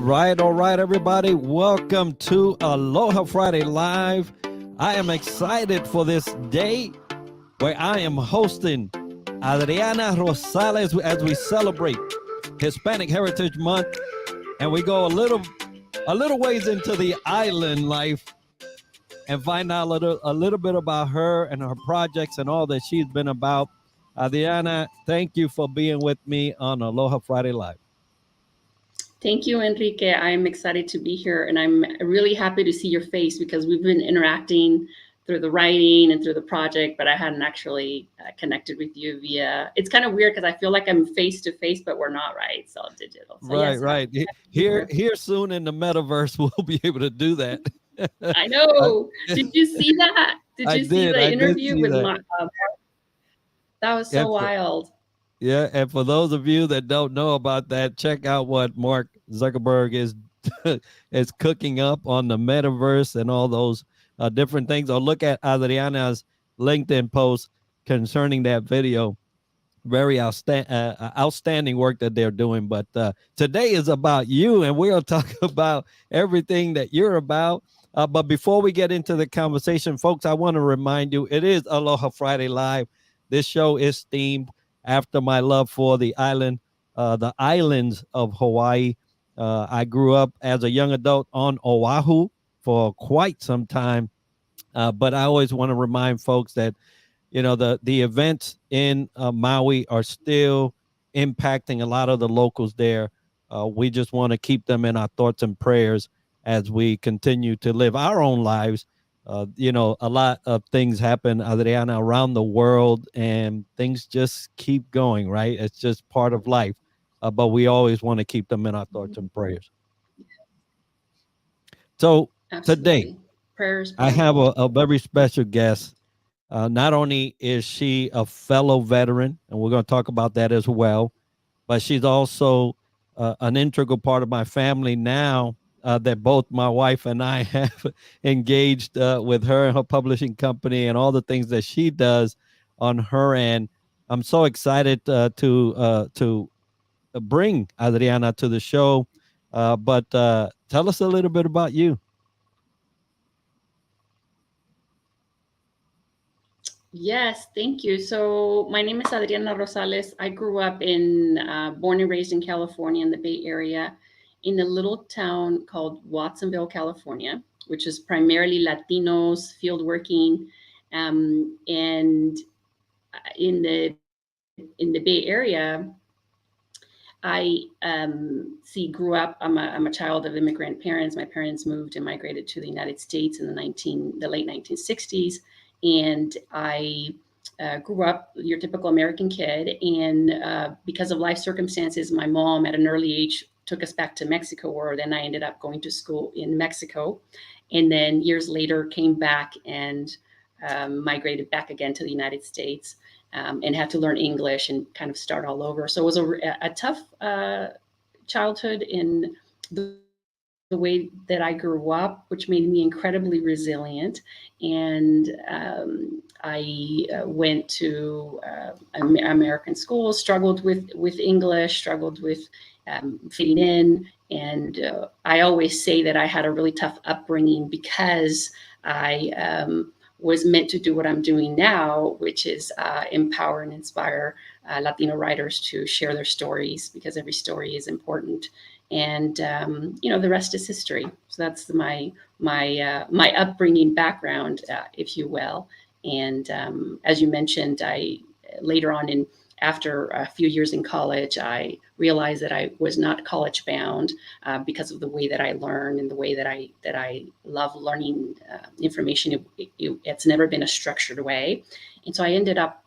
All right, everybody. Welcome to Aloha Friday Live. I am excited for this day where I am hosting Adriana Rosales as we celebrate Hispanic Heritage Month, and we go a little ways into the island life and find out a little bit about her and her projects and all that she's been about. Adriana, thank you for being with me on Aloha Friday Live. Thank you, Enrique. I'm excited to be here, and I'm really happy to see your face because we've been interacting through the writing and through the project, but I hadn't actually connected with you via. It's kind of weird because I feel like I'm face to face, but we're not, right? It's all digital. So right. Here soon in the metaverse, we'll be able to do that. I know. Did you see that? Did you see the interview with Mark? That was so wild. Yeah, and for those of you that don't know about that, check out what Mark Zuckerberg is cooking up on the metaverse and all those different things. Or look at Adriana's LinkedIn post concerning that video. Very outstanding work that they're doing. But today is about you, and we'll talk about everything that you're about. But before we get into the conversation, folks, I want to remind you, it is Aloha Friday Live. This show is themed after my love for the islands of Hawaii. I grew up as a young adult on Oahu for quite some time, but I always want to remind folks that the events in Maui are still impacting a lot of the locals there. We just want to keep them in our thoughts and prayers as we continue to live our own lives. A lot of things happen, Adriana, around the world, and things just keep going, right? It's just part of life. But we always want to keep them in our thoughts and prayers. So today, I have a very special guest. Not only is she a fellow veteran, and we're going to talk about that as well, but she's also an integral part of my family now. That both my wife and I have engaged with her and her publishing company and all the things that she does on her end. I'm so excited to bring Adriana to the show. But tell us a little bit about you. Yes, thank you. So my name is Adriana Rosales. I grew up born and raised in California in the Bay Area, in a little town called Watsonville, California, which is primarily Latinos, field working, and in the Bay Area. I grew up. I'm a child of immigrant parents. My parents moved and migrated to the United States in the late 1960s, and I grew up your typical American kid. And because of life circumstances, my mom at an early age took us back to Mexico, where then I ended up going to school in Mexico, and then years later came back and migrated back again to the United States. And had to learn English and kind of start all over. So it was a tough childhood in the way that I grew up, which made me incredibly resilient. And I went to American schools, struggled with English, struggled with fitting in. And I always say that I had a really tough upbringing because I was meant to do what I'm doing now, which is empower and inspire Latino writers to share their stories, because every story is important. And the rest is history. So that's my upbringing background, if you will. And as you mentioned, after a few years in college, I realized that I was not college bound because of the way that I learn and the way that I love learning information. It's never been a structured way. And so I ended up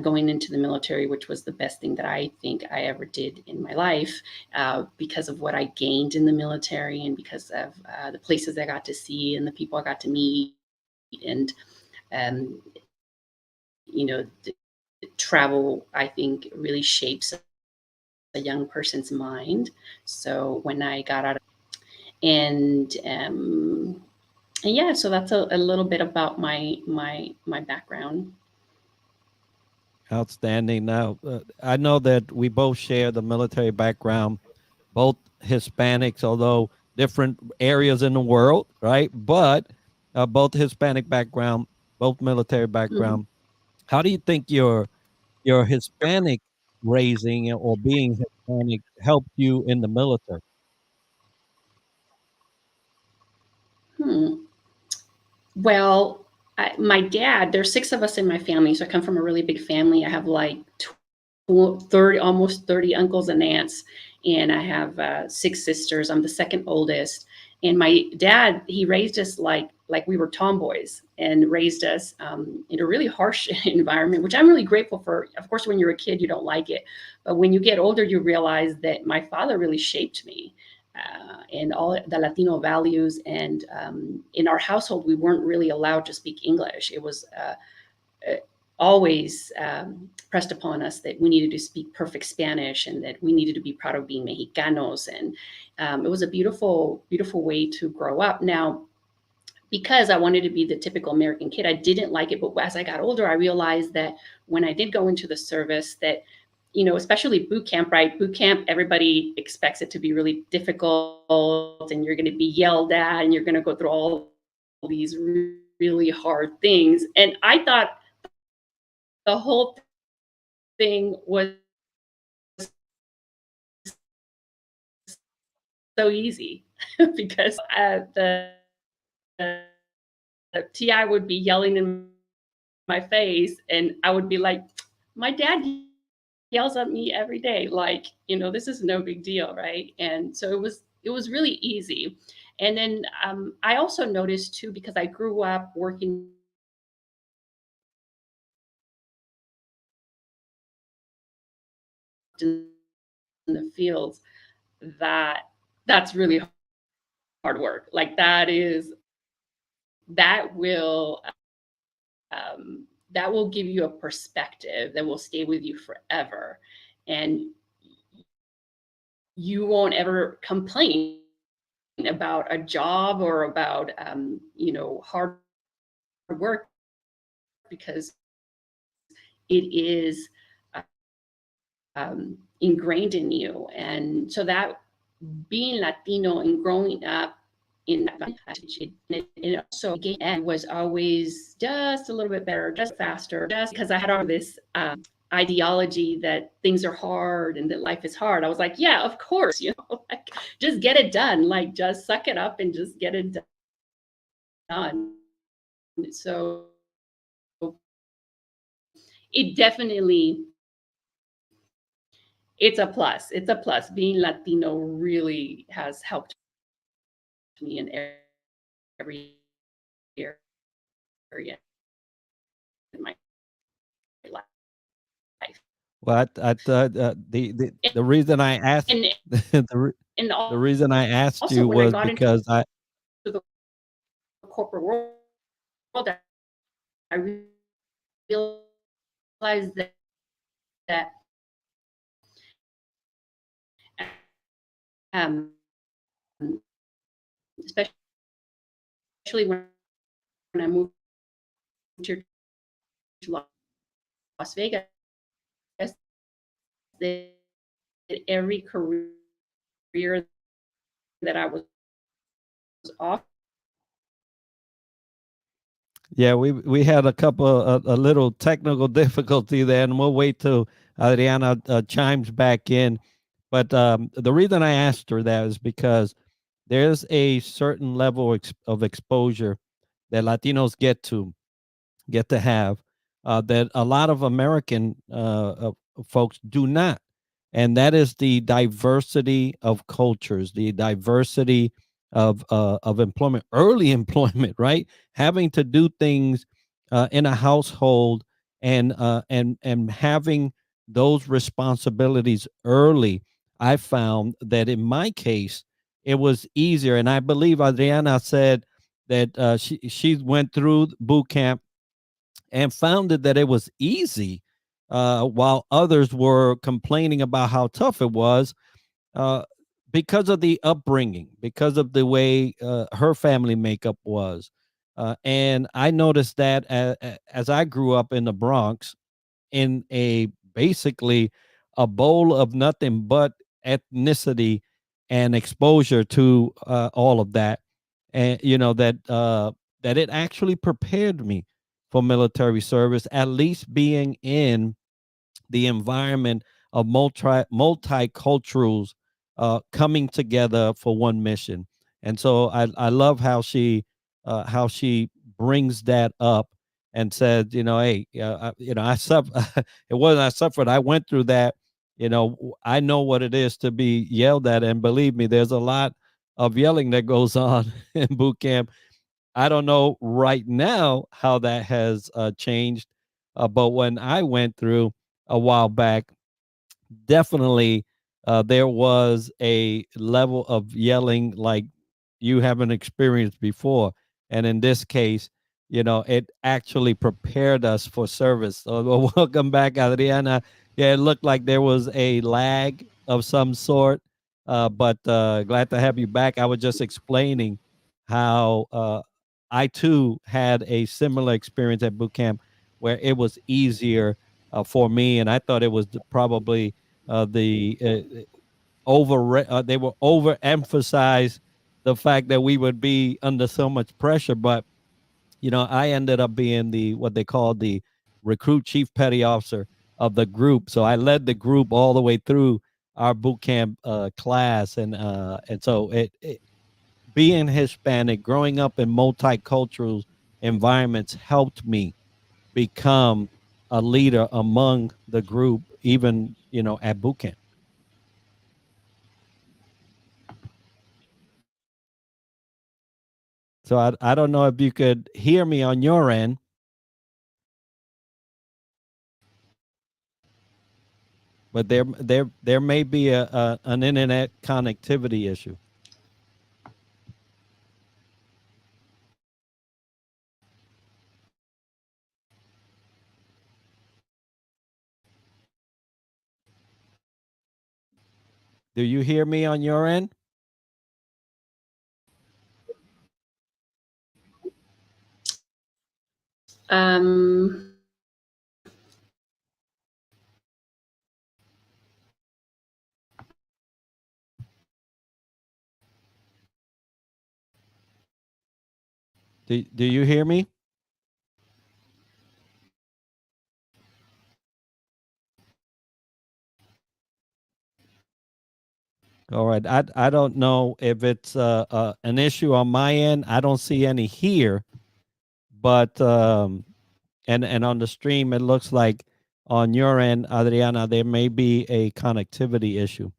going into the military, which was the best thing that I think I ever did in my life, because of what I gained in the military and because of the places I got to see and the people I got to meet. And, travel, I think, really shapes a young person's mind. So when I got out so that's a little bit about my background. Outstanding. Now, I know that we both share the military background, both Hispanics, although different areas in the world, right? But both Hispanic background, both military Mhm. background. How do you think your Hispanic raising or being Hispanic helped you in the military? Hmm. Well, my dad, there's six of us in my family. So I come from a really big family. I have like 30, almost 30 uncles and aunts. And I have six sisters. I'm the second oldest. And my dad, he raised us like we were tomboys and raised us in a really harsh environment, which I'm really grateful for. Of course, when you're a kid, you don't like it. But when you get older, you realize that my father really shaped me and all the Latino values. And in our household, we weren't really allowed to speak English. It was uh, always pressed upon us that we needed to speak perfect Spanish and that we needed to be proud of being Mexicanos. And it was a beautiful, beautiful way to grow up. Now, because I wanted to be the typical American kid, I didn't like it. But as I got older, I realized that when I did go into the service, that especially boot camp, right? Boot camp, everybody expects it to be really difficult, and you're going to be yelled at, and you're going to go through all these really hard things. And I thought the whole thing was so easy because the TI would be yelling in my face, and I would be like, my dad yells at me every day, like, this is no big deal, right? And so it was really easy. And then I also noticed too, because I grew up working in the fields, that that's really hard work. Like that will give you a perspective that will stay with you forever, and you won't ever complain about a job or about hard work, because it is ingrained in you. And so that being Latino and growing up in that it also was always just a little bit better, just faster, just because I had all this ideology that things are hard and that life is hard. I was like, yeah, of course, like, just get it done, like just suck it up and just get it done. So it definitely, it's a plus. It's a plus. Being Latino really has helped me in every area in my life. Well, I thought the reason I asked And the, re- and the reason I asked also you when I was got into because I the corporate world, I realized that um, especially when I moved here to Las Vegas, that every career that I was offered. yeah, we had a couple a little technical difficulty there, and we'll wait till Adriana chimes back in. But the reason I asked her that is because there's a certain level of exposure that Latinos get to have that a lot of American folks do not. And that is the diversity of cultures, the diversity of employment, early employment, right? Having to do things in a household and having those responsibilities early. I found that in my case, it was easier. And I believe Adriana said that she went through boot camp and found that it was easy, while others were complaining about how tough it was uh, because of the upbringing, because of the way her family makeup was. And I noticed that as I grew up in the Bronx, in a basically a bowl of nothing but ethnicity and exposure to all of that, and that it actually prepared me for military service, at least being in the environment of multiculturals coming together for one mission. And so I love how she brings that up and said, hey, I suffer. It wasn't I suffered. I went through that. I know what it is to be yelled at, and believe me, there's a lot of yelling that goes on in boot camp. I don't know right now how that has changed, but when I went through a while back, definitely there was a level of yelling like you haven't experienced before. And in this case, it actually prepared us for service. So welcome back, Adriana. Yeah, it looked like there was a lag of some sort, but glad to have you back. I was just explaining how I too had a similar experience at boot camp where it was easier for me, and I thought it was probably they were overemphasized the fact that we would be under so much pressure. But I ended up being the what they call the recruit chief petty officer of the group, so I led the group all the way through our boot camp class. And so it being Hispanic, growing up in multicultural environments, helped me become a leader among the group, even at boot camp. So I don't know if you could hear me on your end, but there may be an internet connectivity issue. Do you hear me on your end? Um, Do you hear me? All right. I don't know if it's an issue on my end. I don't see any here, but and on the stream it looks like on your end, Adriana, there may be a connectivity issue.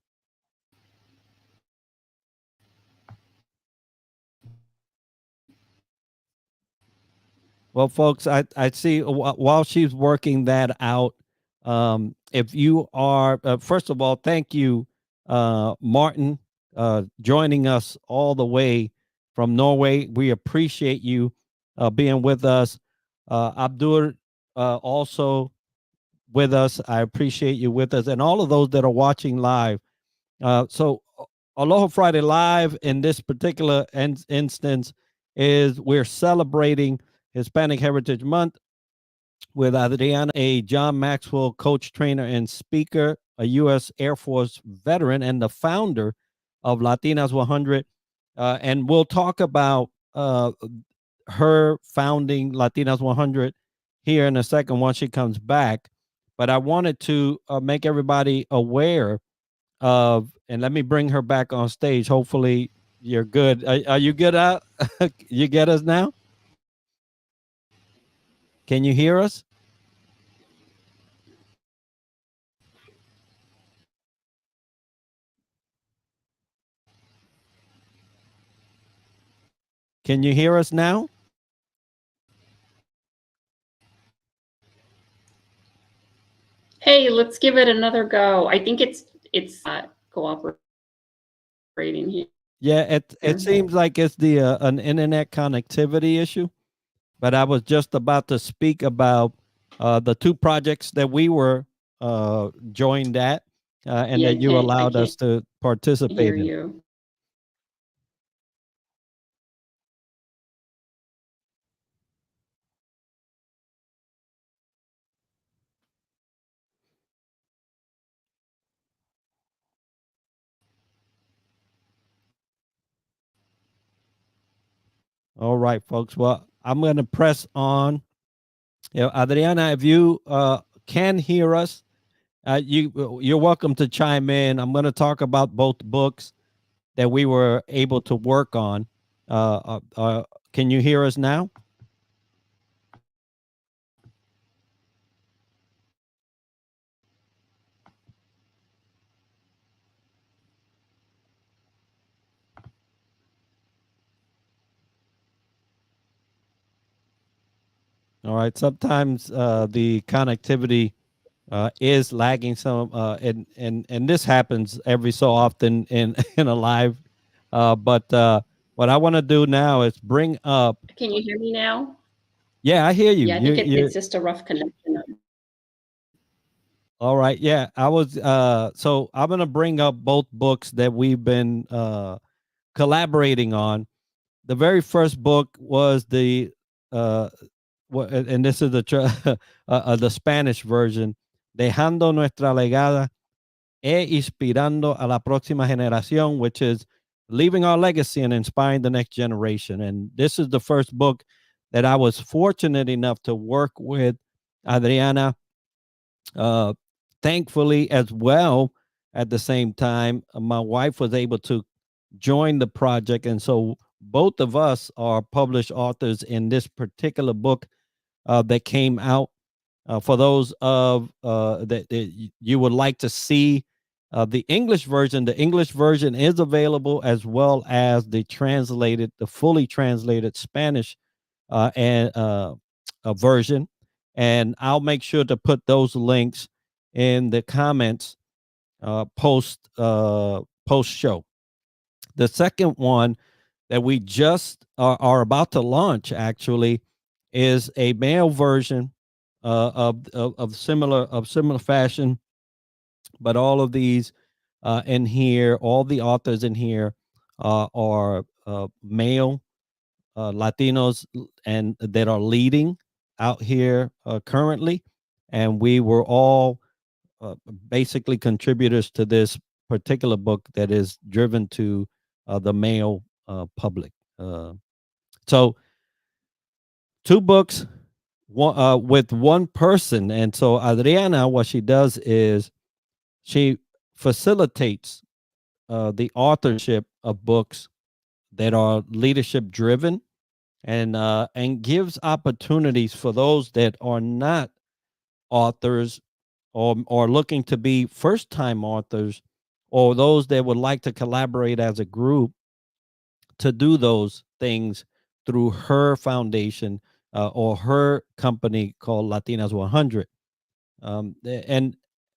Well, folks, I see while she's working that out, if you are, first of all, thank you, Martin, joining us all the way from Norway. We appreciate you being with us. Abdur, also with us. I appreciate you with us, and all of those that are watching live. So, Aloha Friday Live in this particular instance is we're celebrating Hispanic Heritage Month with Adriana, a John Maxwell coach, trainer, and speaker, a U.S. Air Force veteran, and the founder of Latinas100. And we'll talk about her founding Latinas100 here in a second once she comes back. But I wanted to make everybody aware of, and let me bring her back on stage. Hopefully, you're good. Are you good out? You get us now? Can you hear us? Can you hear us now? hey, let's give it another go. I think it's cooperating here. Yeah, it seems like it's the an internet connectivity issue. But I was just about to speak about the two projects that we were joined at, and Yeah, that you I allowed can't us to hear participate in. you. All right, folks. Well, I'm going to press on. Adriana, if you can hear us, you're welcome to chime in. I'm going to talk about both books that we were able to work on. Can you hear us now? All right. Sometimes the connectivity is lagging some, and this happens every so often in in a live. But what I want to do now is bring up. Can you hear me now? Yeah, I hear you. Yeah, I think it's just a rough connection. All right. Yeah, I was. So I'm gonna bring up both books that we've been collaborating on. The very first book was uh, and this is the Spanish version, Dejando nuestra legada inspirando a la próxima generación, which is leaving our legacy and inspiring the next generation. And this is the first book that I was fortunate enough to work with Adriana, uh, thankfully, as well. At the same time, my wife was able to join the project. And so both of us are published authors in this particular book that came out. For those of that you would like to see the English version is available, as well as the fully translated Spanish and version. And I'll make sure to put those links in the comments post show. The second one that we just are about to launch actually is a male version of similar fashion, but all of these in here, all the authors in here are male Latinos and that are leading out here currently, and we were all basically contributors to this particular book that is driven to the male public. So two books, with one person, and so Adriana, what she does is she facilitates the authorship of books that are leadership driven, and gives opportunities for those that are not authors, or looking to be first time authors, or those that would like to collaborate as a group to do those things through her foundation or her company called Latinas 100. And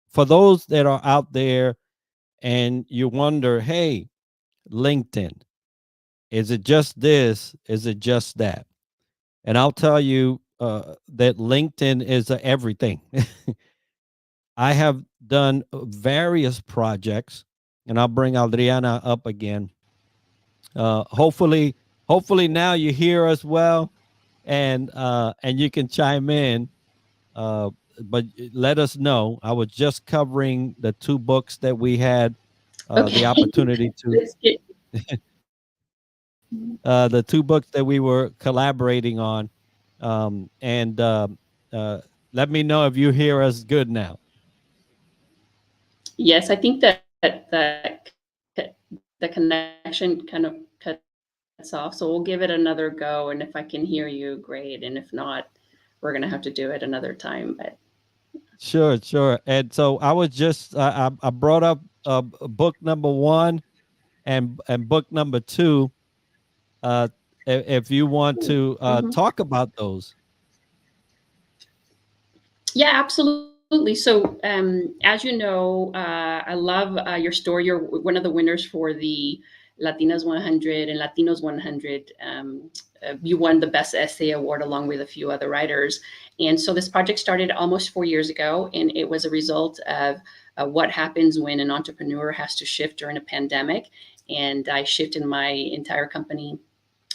for those that are out there and you wonder, hey, LinkedIn, is it just this? Is it just that? And I'll tell you that LinkedIn is everything. I have done various projects, and I'll bring Adriana up again. Hopefully now you hear us well, and you can chime in. Uh, but let us know. I was just covering the two books that we had the Okay. opportunity to, Let's get, the two books that we were collaborating on, and uh, let me know if you hear us good now. yes, I think the connection kind of cuts off. So we'll give it another go. And if I can hear you, great. And if not, we're going to have to do it another time. But Sure. And so I was just I brought up book number one and book number two. Uh, if you want to mhm. talk about those. Yeah, absolutely. So, as you know, I love your story. You're one of the winners for the Latinas 100 and Latinos 100. You won the Best Essay Award along with a few other writers. And so this project started almost 4 years ago, and it was a result of what happens when an entrepreneur has to shift during a pandemic. And I shifted my entire company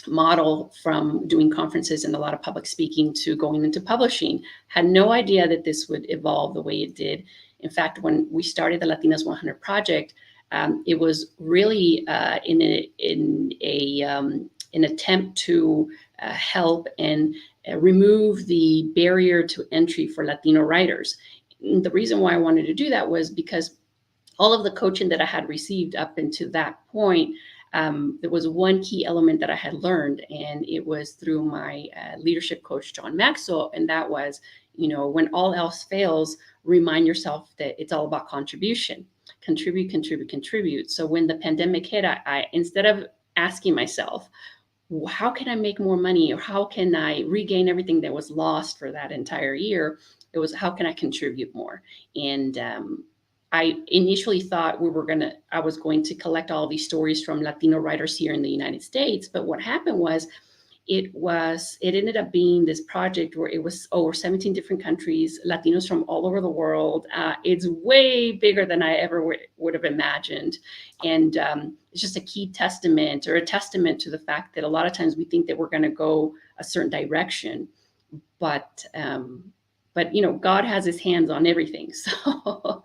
model from doing conferences and a lot of public speaking to going into publishing. Had no idea that this would evolve the way it did. In fact, when we started the Latinas 100 project, it was really in an attempt to help and remove the barrier to entry for Latino writers. And the reason why I wanted to do that was because all of the coaching that I had received up until that point, there was one key element that I had learned, and it was through my leadership coach, John Maxwell. And that was, when all else fails, remind yourself that it's all about contribution. Contribute, contribute, contribute. So when the pandemic hit, I instead of asking myself, how can I make more money, or how can I regain everything that was lost for that entire year? It was, how can I contribute more? And I initially thought I was going to collect all these stories from Latino writers here in the United States. But what happened was, it ended up being this project where it was over 17 different countries, Latinos from all over the world. It's way bigger than I ever would have imagined. And it's just a key testament, or a testament to the fact that a lot of times we think that we're going to go a certain direction, but God has his hands on everything. So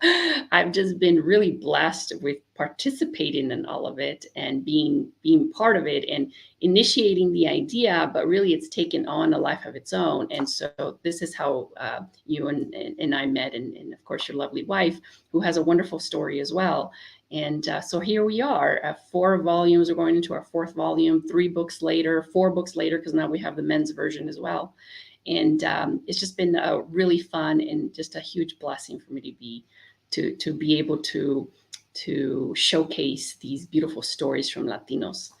I've just been really blessed with participating in all of it, and being part of it, and initiating the idea, but really it's taken on a life of its own. And so this is how you and I met, and of course your lovely wife, who has a wonderful story as well. And so here we are, 4 volumes. We're going into our 4th volume, 3 books later, 4 books later, because now we have the men's version as well. And it's just been really fun, and just a huge blessing for me to be able to showcase these beautiful stories from Latinos.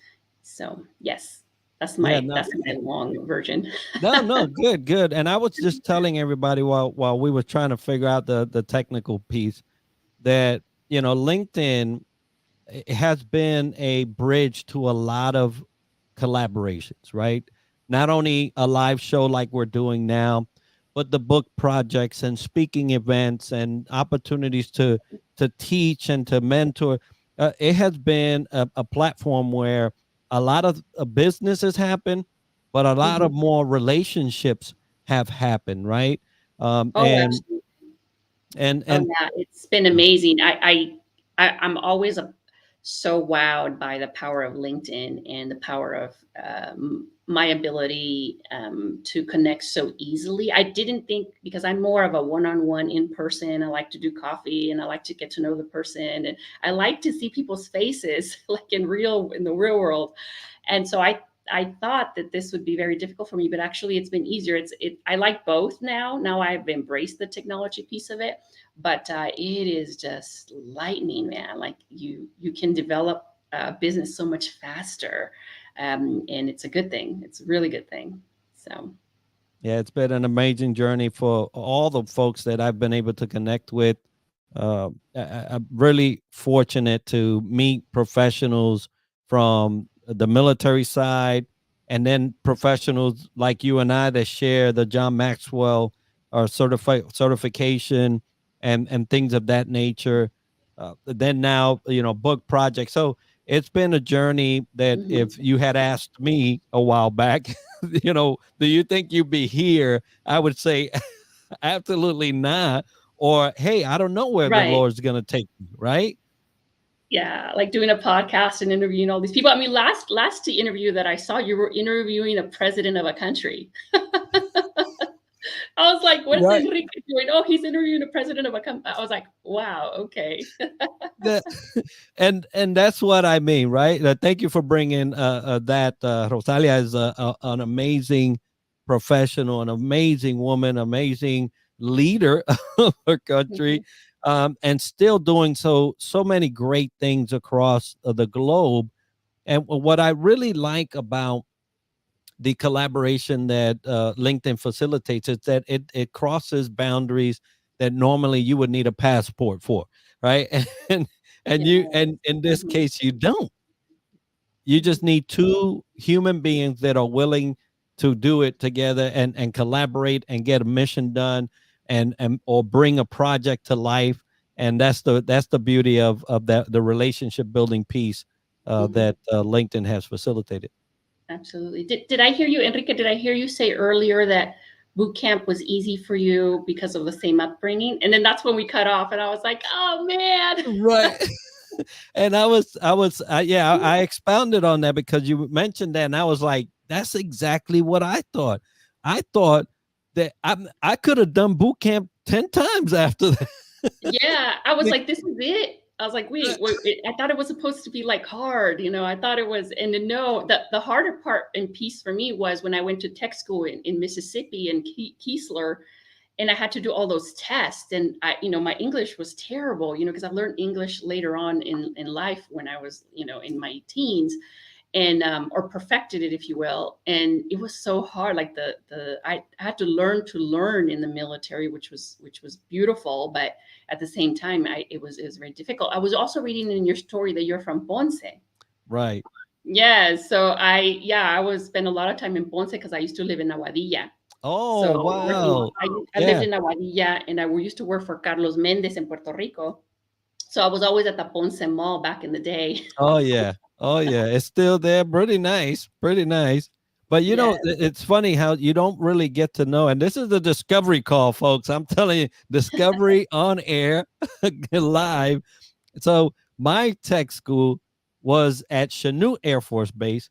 So yes, that's Yeah, my no, that's my long version. no, good, good. And I was just telling everybody while we were trying to figure out the technical piece, that LinkedIn has been a bridge to a lot of collaborations, right? Not only a live show like we're doing now, but the book projects and speaking events and opportunities to teach and to mentor. It has been a platform where a lot of businesses happen, but a lot of Mhm. more relationships have happened, right? Um, Oh, and absolutely. and Oh and yeah, it's been amazing. I'm always so wowed by the power of LinkedIn, and the power of my ability to connect so easily. I didn't think, because I'm more of a one-on-one, in person. I like to do coffee, and I like to get to know the person, and I like to see people's faces like in the real world. And so I thought that this would be very difficult for me, but actually it's been easier. I like both now. Now I've embraced the technology piece of it, but it is just lightning, man. Like you can develop a business so much faster, and it's a good thing. It's a really good thing. So. Yeah, it's been an amazing journey for all the folks that I've been able to connect with. I'm really fortunate to meet professionals from the military side, and then professionals like you and I that share the John Maxwell or certification and things of that nature. Then now, book projects. So it's been a journey that Mhm. if you had asked me a while back, do you think you'd be here? I would say absolutely not. Or, hey, I don't know where the Right. Lord's going to take me, right? Yeah, like doing a podcast and interviewing all these people. I mean, last interview that I saw, you were interviewing a president of a country. I was like, "What is Right. Enrique doing?" Oh, he's interviewing a president of a company. I was like, "Wow, okay." That, and that's what I mean, right? Thank you for bringing that. Rosalia is an amazing professional, an amazing woman, amazing leader of her country, Mhm, and still doing so many great things across the globe. And what I really like about the collaboration that LinkedIn facilitates is that it crosses boundaries that normally you would need a passport for, right? And yeah, and in this mhm, case you don't. You just mhm, need two human beings that are willing to do it together and collaborate and get a mission done, and or bring a project to life. And that's the beauty of that, the relationship building piece mhm. that LinkedIn has facilitated. Absolutely. Did I hear you, Enrique? Did I hear you say earlier that boot camp was easy for you because of the same upbringing? And then that's when we cut off, and I was like, "Oh man." Right. And I was, yeah, I expounded on that because you mentioned that, and I was like, That's exactly what I thought. I thought that I could have done boot camp 10 times after that. Yeah, I was Be- like, "This is it." I was like, wait, I thought it was supposed to be, like, hard, I thought it was, and then no, the harder part and piece for me was when I went to tech school in Mississippi in Keesler, and I had to do all those tests, and my English was terrible, because I learned English later on in life when I was, in my teens, and or perfected it, if you will. And it was so hard. Like I had to learn in the military, which was beautiful, but at the same time, it was very difficult. I was also reading in your story that you're from Ponce. right. Yeah, so I was spent a lot of time in Ponce because I used to live in Aguadilla. Oh, So working, wow. I lived Yeah. in Aguadilla, and I used to work for Carlos Mendez in Puerto Rico. So I was always at the Ponce Mall back in the day. Oh yeah. Oh yeah. It's still there. Pretty nice. Pretty nice. But Yeah. it's funny how you don't really get to know. And this is the discovery call, folks. I'm telling you, discovery on air, live. So my tech school was at Chanute Air Force Base,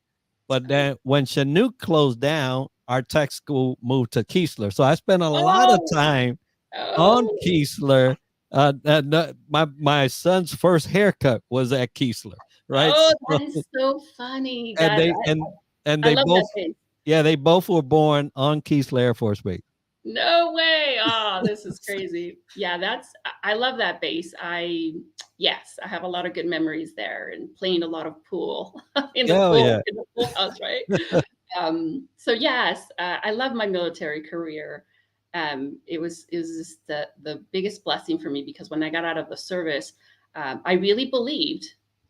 but then when Chanute closed down, our tech school moved to Keesler. So I spent a lot of Oh, time on oh. Keesler. My son's first haircut was at Keesler, right? Oh, So, that is so funny. and That they and I they love both that thing. yeah, they both were born on Keesler Air Force Base. No way. Oh, this is crazy. Yeah, I love that base. Yes, I have a lot of good memories there and playing a lot of pool in the Oh pool yeah. in the pool house, right? So yes, I love my military career. It was just the biggest blessing for me because when I got out of the service, I really believed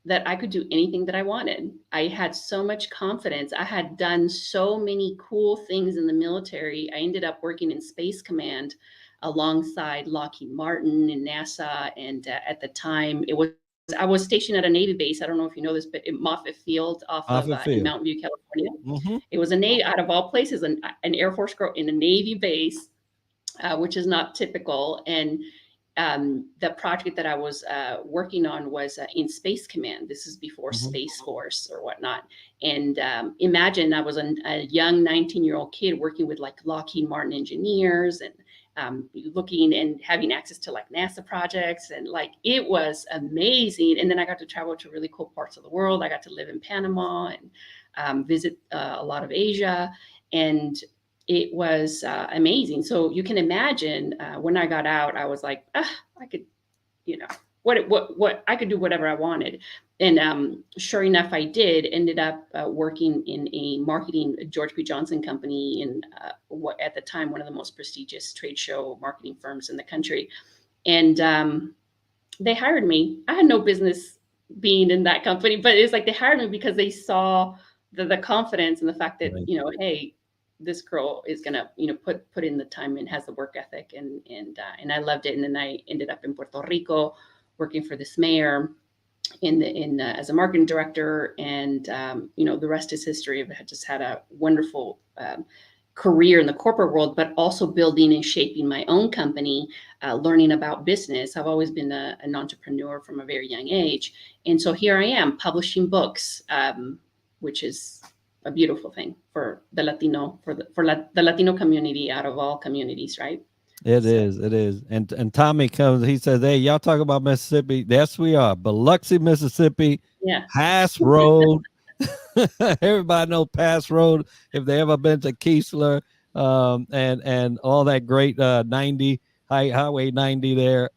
that I could do anything that I wanted. I had so much confidence. I had done so many cool things in the military. I ended up working in Space Command alongside Lockheed Martin and NASA. And at the time, I was stationed at a Navy base. I don't know if you know this, but in Moffett Field, off of in Often Mountain Field. View, California. Hmm. It was a Navy, out of all places, an Air Force girl in a Navy base, which is not typical. And the project that I was working on was in Space Command. This is before Hmm. Space Force or whatnot. And imagine I was a young 19-year-old kid working with like Lockheed Martin engineers and looking and having access to like NASA projects. And like it was amazing. And then I got to travel to really cool parts of the world. I got to live in Panama and visit a lot of Asia. And it was amazing. So you can imagine when I got out, I was like, I could, you know, what I could do whatever I wanted. And sure enough, I did. Ended up working in a marketing George P. Johnson company in what at the time one of the most prestigious trade show marketing firms in the country. And they hired me. I had no business being in that company, but it's like they hired me because they saw the confidence and the fact that Right. hey, this girl is gonna put in the time and has the work ethic, and I loved it. And then I ended up in Puerto Rico working for this mayor in as a marketing director, and the rest is history. I've just had a wonderful career in the corporate world, but also building and shaping my own company, learning about business. I've always been an entrepreneur from a very young age, and so here I am publishing books, which is a beautiful thing for the Latino the Latino community out of all communities, right? It So is. It is. And Tommy comes. He says, "Hey, y'all talk about Mississippi. Yes, we are. Biloxi, Mississippi, yeah. Pass Road. Everybody know Pass Road if they ever been to Keesler, and all that great 90 Highway 90 there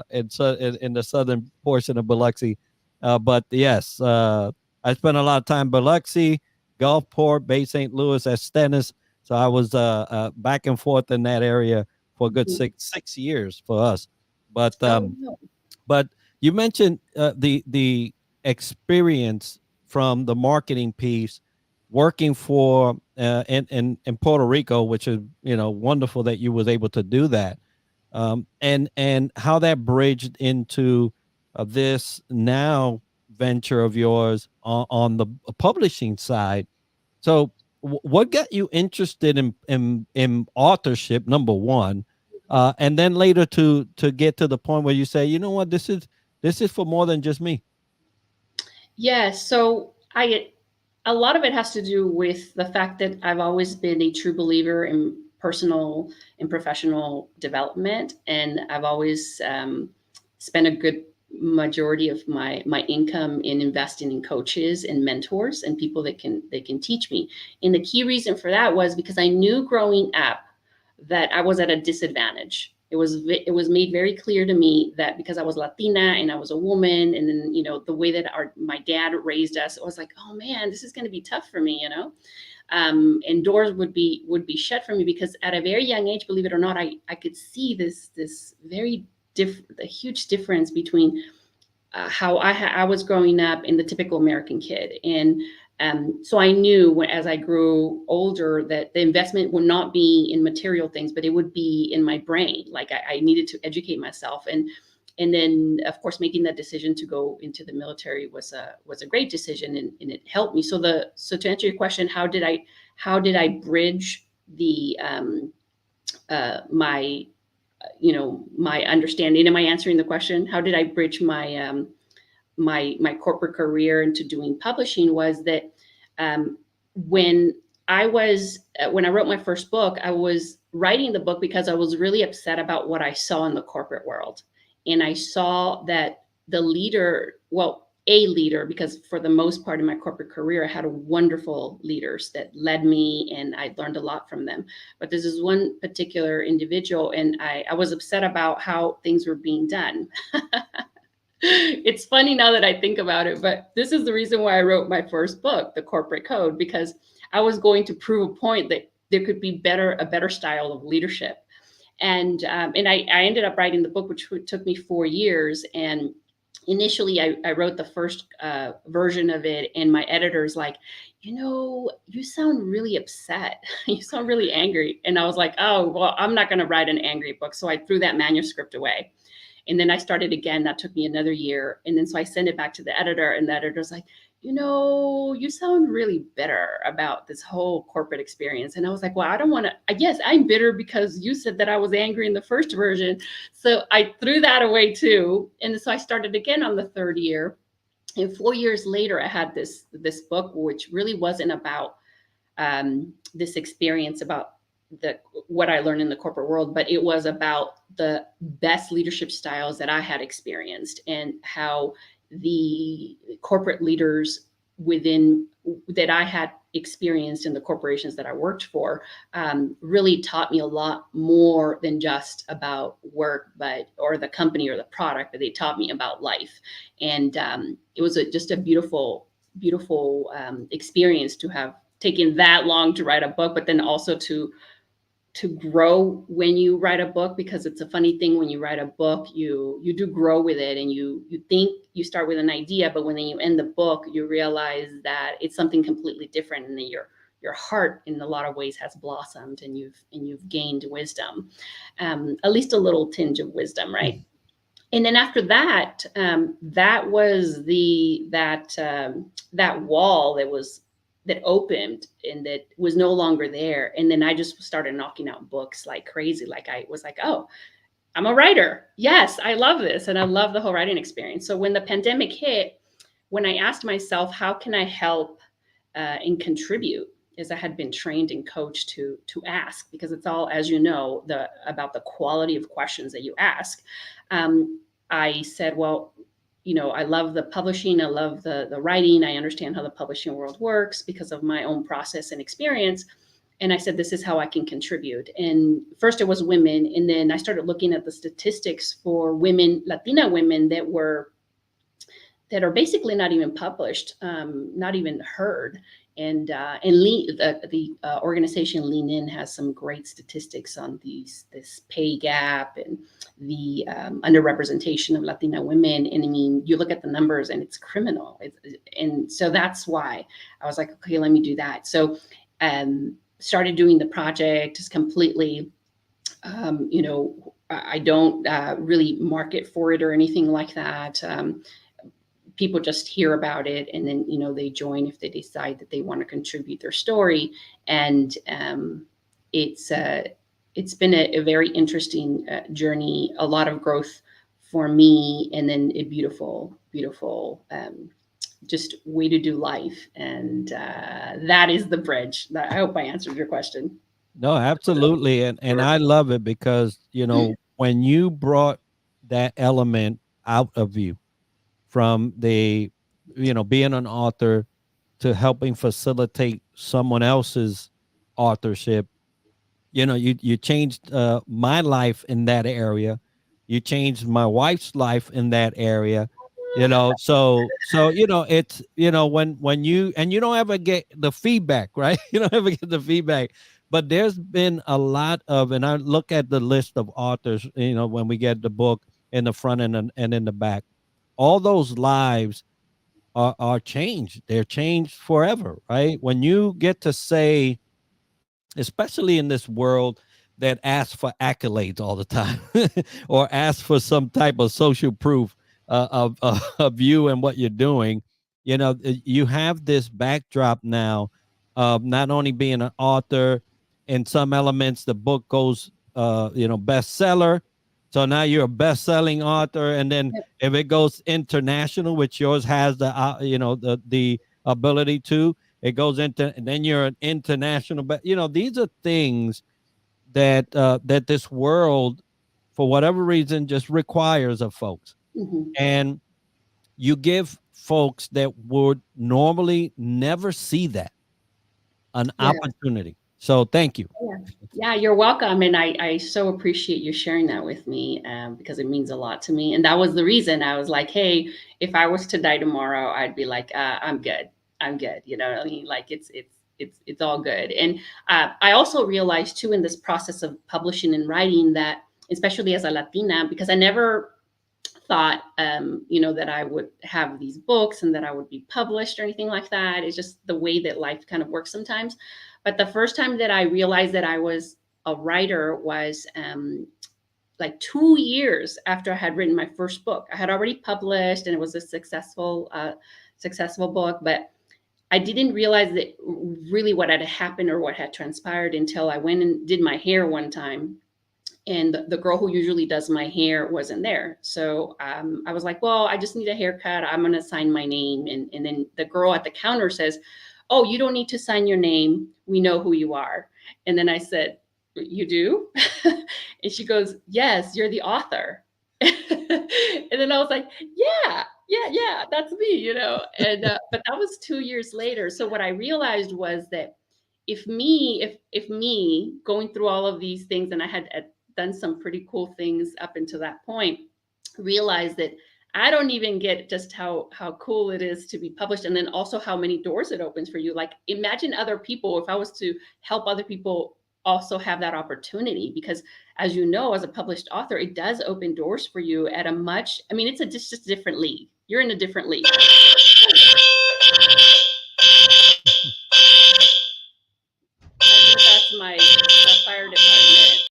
in the southern portion of Biloxi. But yes, I spent a lot of time Biloxi, Gulfport, Bay St. Louis, at Stennis. So I was back and forth in that area for a good Mhm. six years for us. But Oh no. but you mentioned the experience from the marketing piece, working for in Puerto Rico, which is wonderful that you was able to do that, and how that bridged into this now venture of yours on the publishing side. So, what got you interested in authorship? Number one, and then later to get to the point where you say, you know what, this is for more than just me. Yeah, so A lot of it has to do with the fact that I've always been a true believer in personal and professional development, and I've always spent a good majority of my income in investing in coaches and mentors and people that can teach me. And the key reason for that was because I knew growing up that I was at a disadvantage. It was made very clear to me that because I was Latina and I was a woman, and then the way that my dad raised us, it was like, oh man, this is going to be tough for me. And doors would be shut for me because at a very young age, believe it or not, I could see this very a huge difference between how I was growing up and the typical American kid. And so I knew as I grew older that the investment would not be in material things, but it would be in my brain. Like I needed to educate myself, and then of course making that decision to go into the military was a great decision, and it helped me. So to answer your question, how did I bridge the my understanding? Am I answering the question? How did I bridge my corporate career into doing publishing? Was that um, when when I wrote my first book, I was writing the book because I was really upset about what I saw in the corporate world, and I saw that the leader, well, a leader, because for the most part in my corporate career, I had wonderful leaders that led me, and I learned a lot from them. But this is one particular individual, and I was upset about how things were being done. It's funny now that I think about it, but this is the reason why I wrote my first book, The Corporate Code, because I was going to prove a point that there could be a better style of leadership. And I ended up writing the book, which took me 4 years. And initially, I wrote the first version of it, and my editor's like, you sound really upset. You sound really angry. And I was like, oh, well, I'm not going to write an angry book. So I threw that manuscript away. And then I started again. That took me another year. And then so I sent it back to the editor, and the editor's like, you sound really bitter about this whole corporate experience. And I was like, well, I don't want to, yes, I'm bitter because you said that I was angry in the first version. So I threw that away too. And so I started again on the third year. And 4 years later, I had this book, which really wasn't about this experience about what I learned in the corporate world, but it was about the best leadership styles that I had experienced, and how the corporate leaders within that I had experienced in the corporations that I worked for really taught me a lot more than just about work, or the company or the product, but they taught me about life. And it was just a beautiful, beautiful experience to have taken that long to write a book, but then also to grow when you write a book, because it's a funny thing. When you write a book, you do grow with it, and you think you start with an idea, but when you end the book, you realize that it's something completely different, and then your heart in a lot of ways has blossomed, and you've gained wisdom, at least a little tinge of wisdom, right? And then after that, that was that wall that opened and that was no longer there. And then I just started knocking out books like crazy. Like I was like, oh, I'm a writer. Yes, I love this. And I love the whole writing experience. So when the pandemic hit, when I asked myself, how can I help and contribute, as I had been trained and coached to ask, because it's all, as you know, about the quality of questions that you ask. I said, well, I love the publishing. I love the writing. I understand how the publishing world works because of my own process and experience. And I said, this is how I can contribute. And first it was women. And then I started looking at the statistics for women, Latina women that are basically not even published, not even heard. And the organization Lean In has some great statistics on this pay gap and the underrepresentation of Latina women. And I mean, you look at the numbers and it's criminal. And so that's why I was like, okay, let me do that. So started doing the project just completely. I don't really market for it or anything like that. People just hear about it, and then they join if they decide that they want to contribute their story. And it's been a very interesting journey, a lot of growth for me, and then a beautiful just way to do life. And that is the bridge. I hope I answered your question. No, absolutely. And I love it because, when you brought that element out of you from the, being an author to helping facilitate someone else's authorship, you changed my life in that area. You changed my wife's life in that area. It's when you don't ever get the feedback, right? You don't ever get the feedback, but there's been a lot of, and I look at the list of authors, when we get the book in the front and in the back, all those lives are changed. They're changed forever, right? When you get to say, especially in this world that asks for accolades all the time, or asks for some type of social proof of you and what you're doing. You have this backdrop now of not only being an author. In some elements the book goes bestseller, so now you're a best-selling author, and then if it goes international, which yours has the ability to, it goes into, and then you're an international. But these are things that this world, for whatever reason, just requires of folks. Mm-hmm. And you give folks that would normally never see that an Yeah. opportunity. So thank you. Yeah. Yeah, you're welcome. And I so appreciate you sharing that with me, because it means a lot to me. And that was the reason I was like, hey, if I was to die tomorrow, I'd be like, I'm good. I'm good. You know what I mean? Like it's all good. And I also realized too in this process of publishing and writing that, especially as a Latina, because I never thought, that I would have these books and that I would be published or anything like that. It's just the way that life kind of works sometimes. But the first time that I realized that I was a writer was like 2 years after I had written my first book. I had already published, and it was a successful book, but I didn't realize that really what had happened or what had transpired until I went and did my hair one time, and the girl who usually does my hair wasn't there. So I was like, well, I just need a haircut. I'm going to sign my name. And then the girl at the counter says, oh, you don't need to sign your name. We know who you are. And then I said, you do? And she goes, yes, you're the author. And then I was like, yeah, that's me. And but that was 2 years later. So what I realized was that if me going through all of these things, and I had done some pretty cool things up until that point, realized that I don't even get just how cool it is to be published, and then also how many doors it opens for you. Like, imagine other people, if I was to help other people also have that opportunity, because as you know, as a published author, it does open doors for you at a much, I mean, it's just a different league. You're in a different league. I think that's the fire department.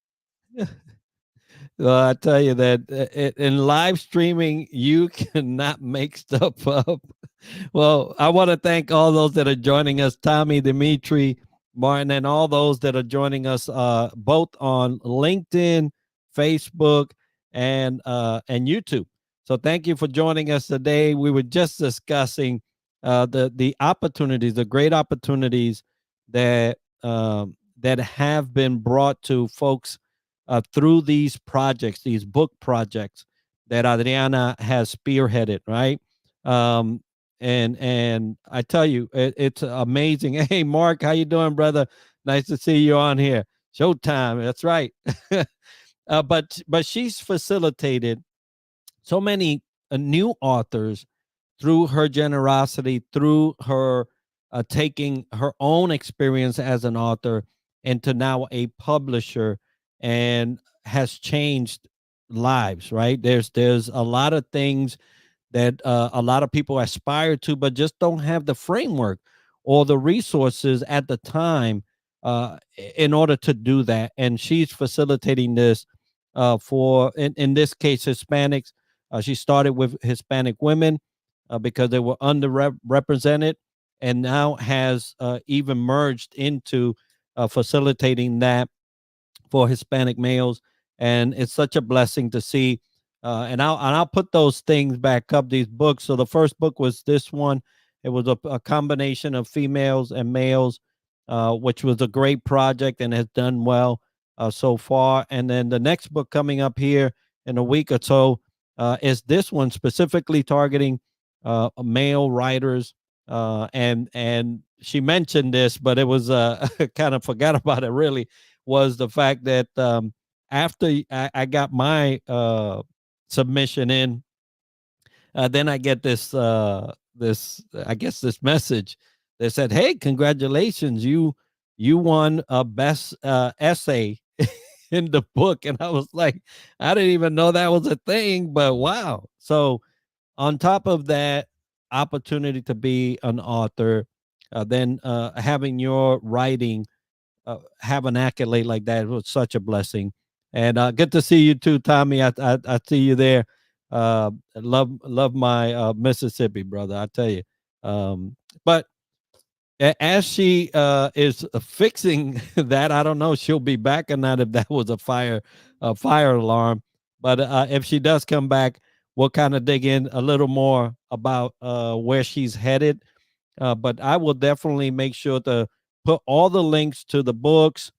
Well, I tell you that in live streaming, you cannot make stuff up. Well, I want to thank all those that are joining us, Tommy, Dimitri, Martin, and all those that are joining us both on LinkedIn, Facebook, and YouTube. So thank you for joining us today. We were just discussing the opportunities, the great opportunities that have been brought to folks through these projects, these book projects that Adriana has spearheaded, right? Um, and I tell you, it's amazing. Hey, Mark, how you doing, brother? Nice to see you on here. Showtime. That's right. But she's facilitated so many new authors through her generosity, through her taking her own experience as an author into now a publisher, and has changed lives. Right? There's a lot of things that a lot of people aspire to, but just don't have the framework or the resources at the time in order to do that. And she's facilitating this for, in this case, Hispanics. She started with Hispanic women because they were underrepresented, and now has even merged into facilitating that for Hispanic males. And it's such a blessing to see. And I'll put those things back up, these books. So the first book was this one, It was a combination of females and males, which was a great project and has done well so far. And then the next book coming up here in a week or so is this one, specifically targeting male writers. And she mentioned this, but it was kind of forgot about it. Really, was the fact that after I got my submission in, then I get this I guess this message that said, "Hey, congratulations, you won a best essay in the book." And I was like, I didn't even know that was a thing, but wow. So on top of that opportunity to be an author, then having your writing have an accolade like that was such a blessing. And good to see you too, Tommy. I see you there. Love my Mississippi brother. I tell you. But as she is fixing that, I don't know if she'll be back or not. If that was a fire alarm. But if she does come back, we'll kind of dig in a little more about where she's headed. But I will definitely make sure to put all the links to the books,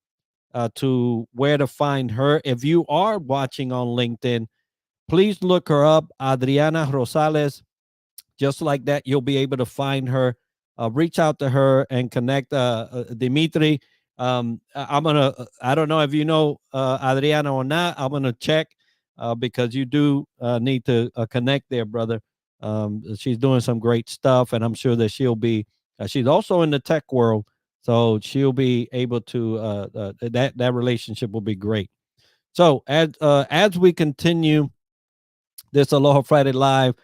to where to find her. If you are watching on LinkedIn, please look her up, Adriana Rosales. Just like that, you'll be able to find her. Reach out to her and connect. Dimitri, I'm gonna. I don't know if you know Adriana or not. I'm gonna check because you do need to connect there, brother. She's doing some great stuff, and I'm sure that she'll be. She's also in the tech world, so she'll be able to. That relationship will be great. So as we continue this Aloha Friday Live,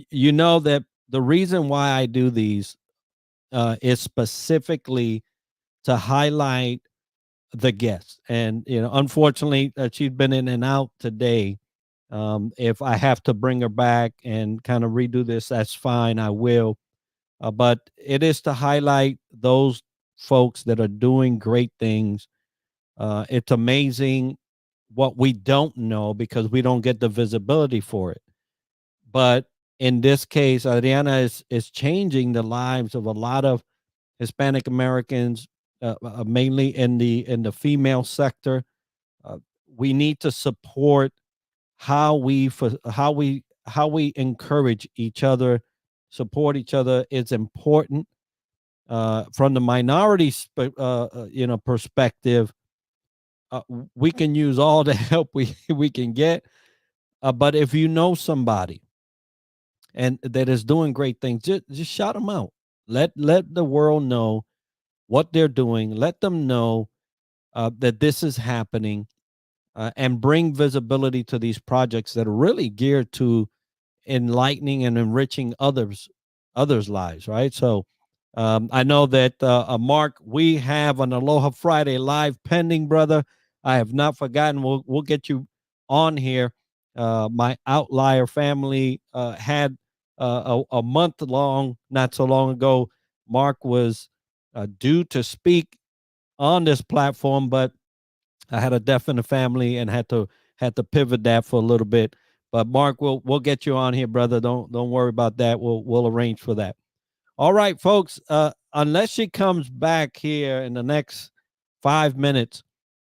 you know that the reason why I do these is specifically to highlight the guests. And, unfortunately, she's been in and out today. If I have to bring her back and kind of redo this, that's fine. I will. But it is to highlight those folks that are doing great things. It's amazing what we don't know because we don't get the visibility for it. But in this case, Adriana is changing the lives of a lot of Hispanic Americans, mainly in the female sector. Uh, we need to support how we encourage each other, support each other. It's important from the minority perspective. We can use all the help we can get, but if you know somebody and that is doing great things, just shout them out. Let the world know what they're doing. Let them know that this is happening, and bring visibility to these projects that are really geared to enlightening and enriching others' lives. Right. So I know that Mark, we have an Aloha Friday live pending, brother. I have not forgotten. We'll get you on here. My outlier family had a month long, not so long ago. Mark was due to speak on this platform, but I had a death in the family and had to pivot that for a little bit. But Mark, we'll get you on here, brother. Don't worry about that. We'll arrange for that. All right, folks. Unless she comes back here in the next 5 minutes,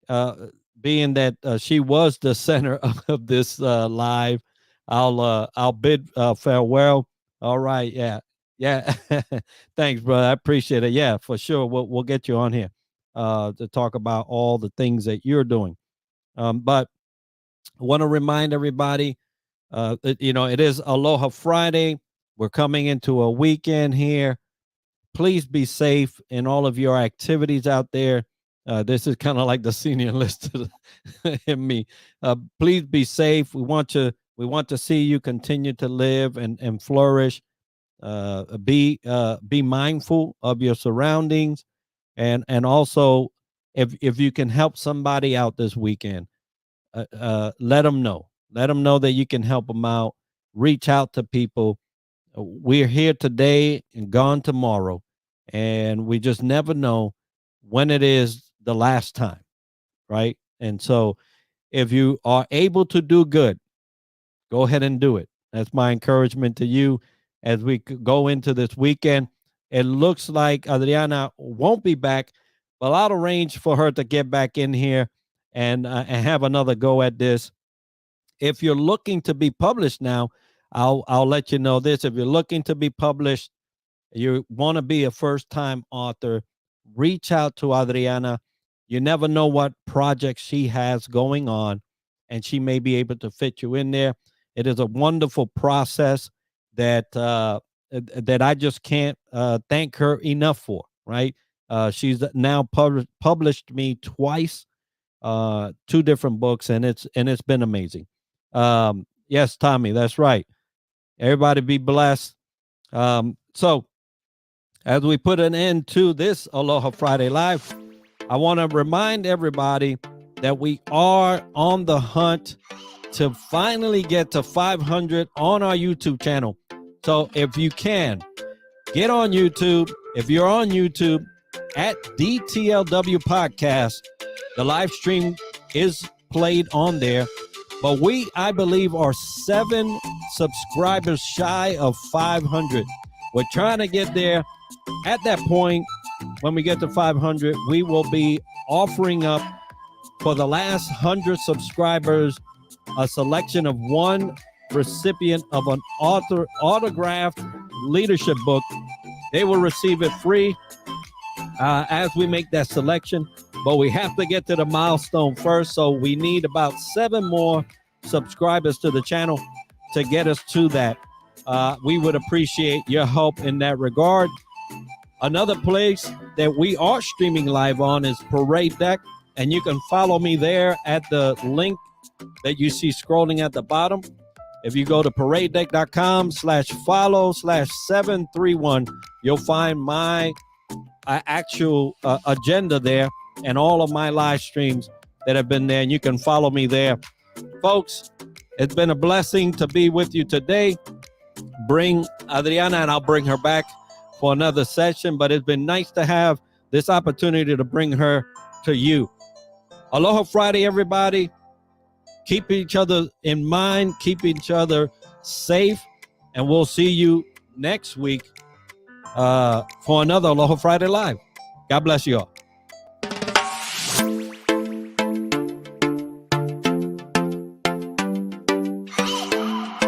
uh, being that she was the center of this live, I'll bid farewell. All right, yeah, yeah. Thanks, brother. I appreciate it. Yeah, for sure. We'll get you on here to talk about all the things that you're doing. But I want to remind everybody, it is Aloha Friday. We're coming into a weekend here. Please be safe in all of your activities out there. This is kind of like the senior list in me. Please be safe. We want to see you continue to live and flourish. Be mindful of your surroundings, and also if you can help somebody out this weekend, let them know. Let them know that you can help them out. Reach out to people. We're here today and gone tomorrow, and we just never know when it is the last time, right? And so, if you are able to do good, go ahead and do it. That's my encouragement to you. as we go into this weekend. It looks like Adriana won't be back, but I'll arrange for her to get back in here and have another go at this. If you're looking to be published now, I'll let you know this. If you're looking to be published, you want to be a first-time author, reach out to Adriana. You never know what project she has going on, and she may be able to fit you in there. It is a wonderful process that that I just can't thank her enough for. Right? She's now published me twice, two different books, and it's been amazing. Yes, Tommy, that's right. Everybody be blessed. So as we put an end to this Aloha Friday Live, I want to remind everybody that we are on the hunt to finally get to 500 on our YouTube channel. So if you can, get on YouTube. If you're on YouTube at DTLW Podcast, the live stream is played on there. But we, I believe, are 7 subscribers shy of 500. We're trying to get there. At that point, when we get to 500, we will be offering up for the last 100 subscribers a selection of one recipient of an autographed leadership book. They will receive it free as we make that selection. But we have to get to the milestone first. So we need about 7 more subscribers to the channel to get us to that. We would appreciate your help in that regard. Another place that we are streaming live on is Parade Deck, and you can follow me there at the link that you see scrolling at the bottom. If you go to paradedeck.com/follow/731, you'll find my actual agenda there and all of my live streams that have been there, and you can follow me there. Folks, it's been a blessing to be with you today. Bring Adriana, and I'll bring her back for another session, but it's been nice to have this opportunity to bring her to you. Aloha Friday, everybody. Keep each other in mind, keep each other safe, and we'll see you next week for another Aloha Friday Live. God bless you all.